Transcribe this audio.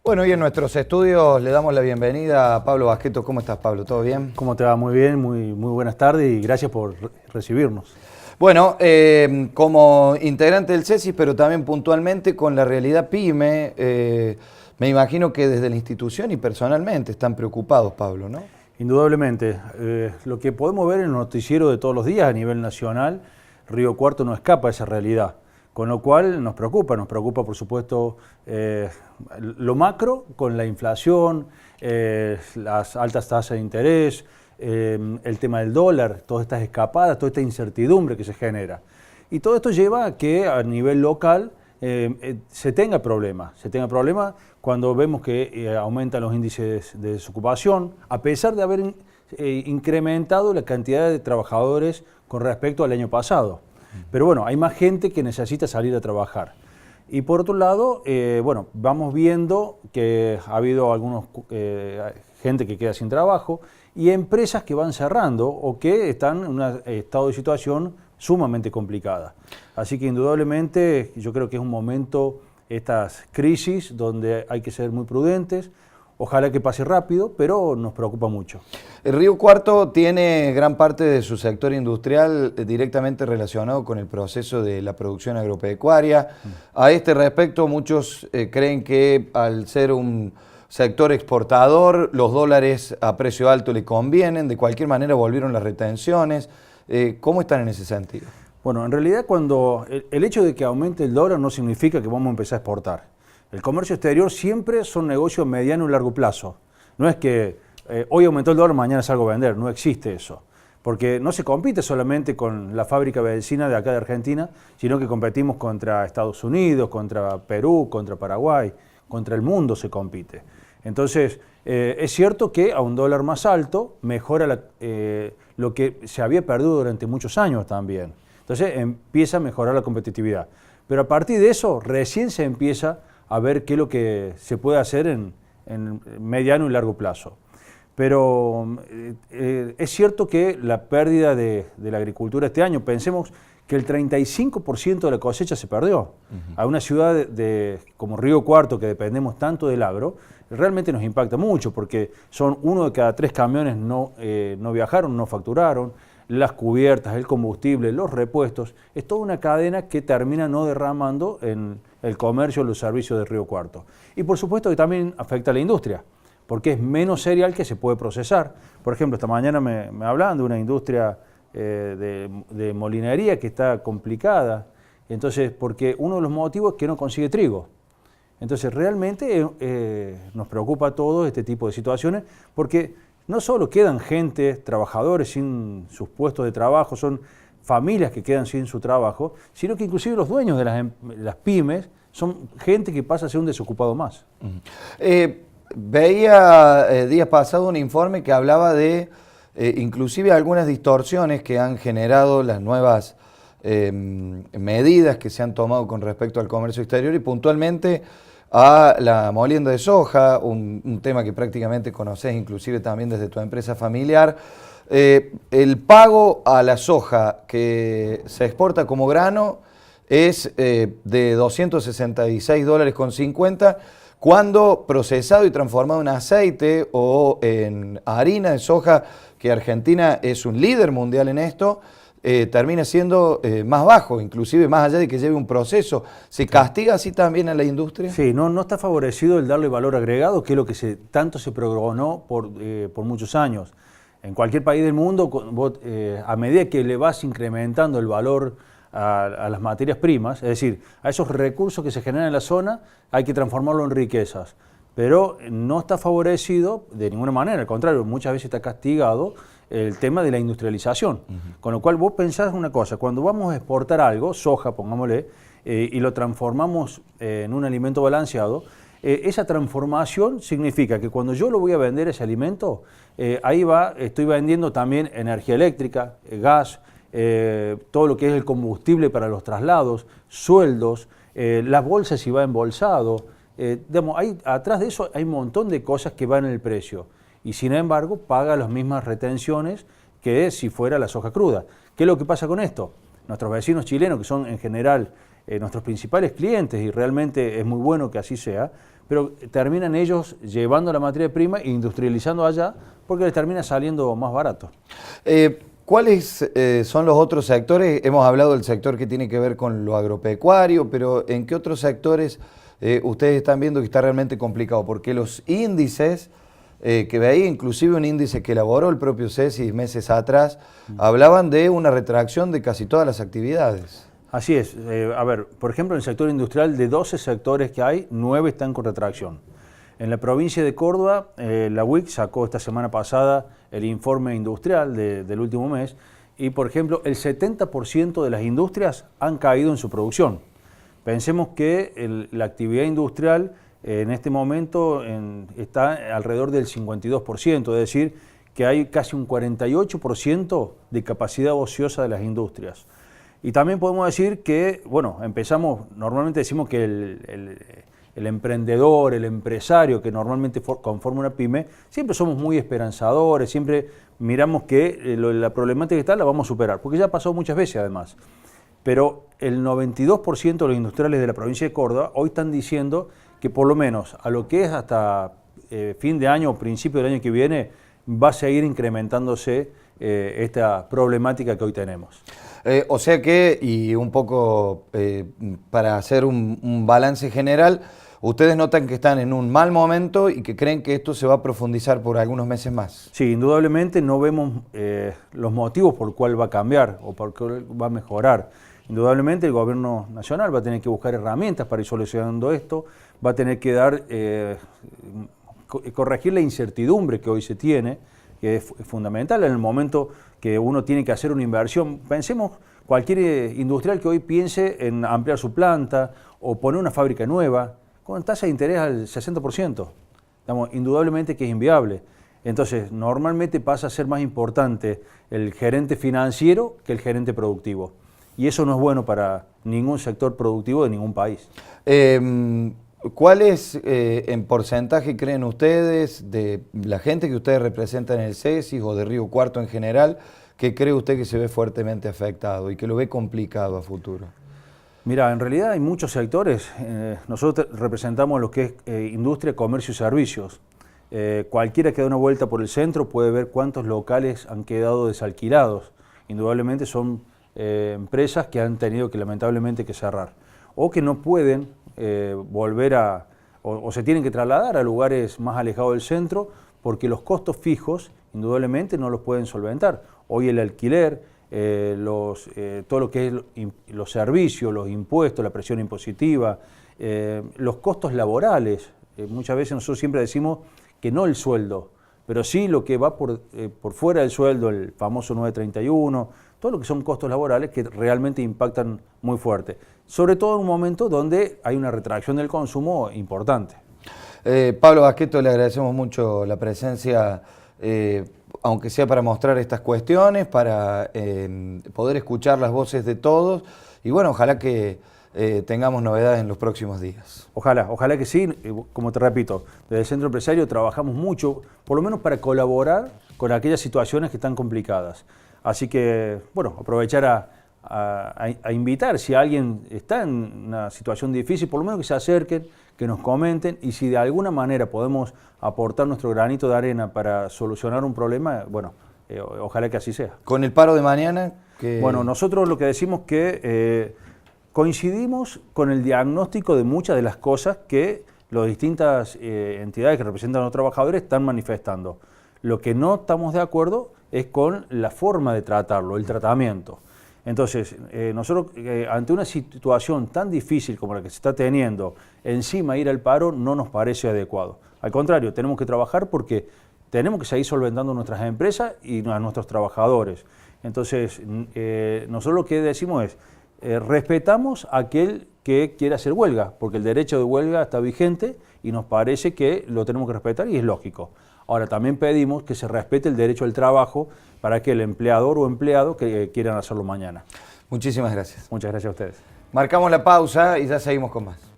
Bueno, y en nuestros estudios le damos la bienvenida a Pablo Basqueto. ¿Cómo estás, Pablo? ¿Todo bien? ¿Cómo te va? Muy bien, muy buenas tardes y gracias por recibirnos. Bueno, como integrante del CESIS, pero también puntualmente con la realidad PYME, me imagino que desde la institución y personalmente están preocupados, Pablo, ¿no? Indudablemente. Lo que podemos ver en el noticiero de todos los días a nivel nacional, Río Cuarto no escapa a esa realidad. Con lo cual nos preocupa por supuesto lo macro con la inflación, las altas tasas de interés, el tema del dólar, todas estas escapadas, toda esta incertidumbre que se genera. Y todo esto lleva a que a nivel local se tenga problemas cuando vemos que aumentan los índices de desocupación, a pesar de haber incrementado la cantidad de trabajadores con respecto al año pasado. Pero bueno, hay más gente que necesita salir a trabajar. Y por otro lado, bueno, vamos viendo que ha habido gente que queda sin trabajo y empresas que van cerrando o que están en un estado de situación sumamente complicada. Así que indudablemente yo creo que es un momento, estas crisis, donde hay que ser muy prudentes. Ojalá que pase rápido, pero nos preocupa mucho. El Río Cuarto tiene gran parte de su sector industrial directamente relacionado con el proceso de la producción agropecuaria. A este respecto, muchos creen que al ser un sector exportador, los dólares a precio alto le convienen, de cualquier manera volvieron las retenciones. ¿Cómo están en ese sentido? Bueno, en realidad el hecho de que aumente el dólar no significa que vamos a empezar a exportar. El comercio exterior siempre son negocios mediano y largo plazo. No es que hoy aumentó el dólar, mañana salgo a vender, no existe eso. Porque no se compite solamente con la fábrica vecina de acá de Argentina, sino que competimos contra Estados Unidos, contra Perú, contra Paraguay, contra el mundo se compite. Entonces, es cierto que a un dólar más alto mejora lo que se había perdido durante muchos años también. Entonces empieza a mejorar la competitividad. Pero a partir de eso recién se empieza a ver qué es lo que se puede hacer en mediano y largo plazo. Pero es cierto que la pérdida de la agricultura este año, pensemos que el 35% de la cosecha se perdió. A una ciudad como Río Cuarto, que dependemos tanto del agro, realmente nos impacta mucho, porque son 1 de cada 3 camiones no viajaron, no facturaron, las cubiertas, el combustible, los repuestos, es toda una cadena que termina no derramando en el comercio, los servicios de Río Cuarto. Y por supuesto que también afecta a la industria, porque es menos cereal que se puede procesar. Por ejemplo, esta mañana me hablaban de una industria de molinería que está complicada, entonces, porque uno de los motivos es que no consigue trigo. Entonces, realmente nos preocupa a todos este tipo de situaciones, porque no solo quedan trabajadores sin sus puestos de trabajo, son familias que quedan sin su trabajo, sino que inclusive los dueños de las pymes son gente que pasa a ser un desocupado más. Veía días pasados un informe que hablaba de inclusive algunas distorsiones que han generado las nuevas medidas que se han tomado con respecto al comercio exterior y puntualmente a la molienda de soja, un tema que prácticamente conoces inclusive también desde tu empresa familiar. El pago a la soja que se exporta como grano es de $266,50 cuando procesado y transformado en aceite o en harina de soja, que Argentina es un líder mundial en esto, termina siendo más bajo, inclusive más allá de que lleve un proceso. ¿Se castiga así también a la industria? Sí, no está favorecido el darle valor agregado, que es lo que tanto se progonó por muchos años. En cualquier país del mundo, a medida que le vas incrementando el valor a las materias primas, es decir, a esos recursos que se generan en la zona, hay que transformarlo en riquezas. Pero no está favorecido de ninguna manera, al contrario, muchas veces está castigado el tema de la industrialización. Con lo cual vos pensás una cosa, cuando vamos a exportar algo, soja, pongámosle, y lo transformamos en un alimento balanceado, esa transformación significa que cuando yo lo voy a vender ese alimento, estoy vendiendo también energía eléctrica, gas, todo lo que es el combustible para los traslados, sueldos, las bolsas si va embolsado. Atrás de eso hay un montón de cosas que van en el precio y sin embargo paga las mismas retenciones que si fuera la soja cruda. ¿Qué es lo que pasa con esto? Nuestros vecinos chilenos, que son en general nuestros principales clientes, y realmente es muy bueno que así sea, pero terminan ellos llevando la materia prima e industrializando allá porque les termina saliendo más barato. ¿Cuáles son los otros sectores? Hemos hablado del sector que tiene que ver con lo agropecuario, pero ¿en qué otros sectores ustedes están viendo que está realmente complicado? Porque los índices que veía, inclusive un índice que elaboró el propio CESI meses atrás, hablaban de una retracción de casi todas las actividades. Así es. A ver, por ejemplo, en el sector industrial, de 12 sectores que hay, 9 están con retracción. En la provincia de Córdoba, la UIC sacó esta semana pasada el informe industrial del último mes y, por ejemplo, el 70% de las industrias han caído en su producción. Pensemos que la actividad industrial en este momento está alrededor del 52%, es decir, que hay casi un 48% de capacidad ociosa de las industrias. Y también podemos decir que, bueno, normalmente decimos que el emprendedor, el empresario que normalmente conforma una pyme, siempre somos muy esperanzadores, siempre miramos que la problemática que está la vamos a superar, porque ya pasó muchas veces además. Pero el 92% de los industriales de la provincia de Córdoba hoy están diciendo que por lo menos a lo que es hasta fin de año o principio del año que viene va a seguir incrementándose esta problemática que hoy tenemos. O sea que, y un poco para hacer un balance general, ustedes notan que están en un mal momento y que creen que esto se va a profundizar por algunos meses más. Sí, indudablemente no vemos los motivos por los cuales va a cambiar o por qué va a mejorar. Indudablemente el gobierno nacional va a tener que buscar herramientas para ir solucionando esto, va a tener que corregir la incertidumbre que hoy se tiene, que es fundamental en el momento que uno tiene que hacer una inversión. Pensemos cualquier industrial que hoy piense en ampliar su planta o poner una fábrica nueva, con tasa de interés al 60%. Indudablemente que es inviable. Entonces, normalmente pasa a ser más importante el gerente financiero que el gerente productivo. Y eso no es bueno para ningún sector productivo de ningún país. ¿Cuál es, en porcentaje, creen ustedes, de la gente que ustedes representan en el CESI o de Río Cuarto en general, que cree usted que se ve fuertemente afectado y que lo ve complicado a futuro? Mira, en realidad hay muchos sectores. Nosotros representamos lo que es industria, comercio y servicios. Cualquiera que dé una vuelta por el centro puede ver cuántos locales han quedado desalquilados. Indudablemente son empresas que han tenido que lamentablemente que cerrar o que no pueden volver o se tienen que trasladar a lugares más alejados del centro porque los costos fijos indudablemente no los pueden solventar. Hoy el alquiler, todo lo que es los servicios, los impuestos, la presión impositiva, los costos laborales. Muchas veces nosotros siempre decimos que no el sueldo, pero sí lo que va por fuera del sueldo, el famoso 931, todo lo que son costos laborales que realmente impactan muy fuerte. Sobre todo en un momento donde hay una retracción del consumo importante. Pablo Basqueto, le agradecemos mucho la presencia, aunque sea para mostrar estas cuestiones, para poder escuchar las voces de todos y bueno, ojalá que tengamos novedades en los próximos días. Ojalá que sí. Como te repito, desde el Centro Empresario trabajamos mucho, por lo menos para colaborar con aquellas situaciones que están complicadas. Así que, bueno, aprovechar a invitar, si alguien está en una situación difícil, por lo menos que se acerquen, que nos comenten y si de alguna manera podemos aportar nuestro granito de arena para solucionar un problema, bueno, ojalá que así sea. ¿Con el paro de mañana? Bueno, nosotros lo que decimos que coincidimos con el diagnóstico de muchas de las cosas que las distintas entidades que representan a los trabajadores están manifestando. Lo que no estamos de acuerdo es con la forma de tratarlo, el tratamiento. Entonces, nosotros ante una situación tan difícil como la que se está teniendo, encima ir al paro no nos parece adecuado. Al contrario, tenemos que trabajar porque tenemos que seguir solventando nuestras empresas y a nuestros trabajadores. Entonces, nosotros lo que decimos es, respetamos a aquel que quiera hacer huelga, porque el derecho de huelga está vigente y nos parece que lo tenemos que respetar y es lógico. Ahora, también pedimos que se respete el derecho al trabajo para que el empleador o empleado que quieran hacerlo mañana. Muchísimas gracias. Muchas gracias a ustedes. Marcamos la pausa y ya seguimos con más.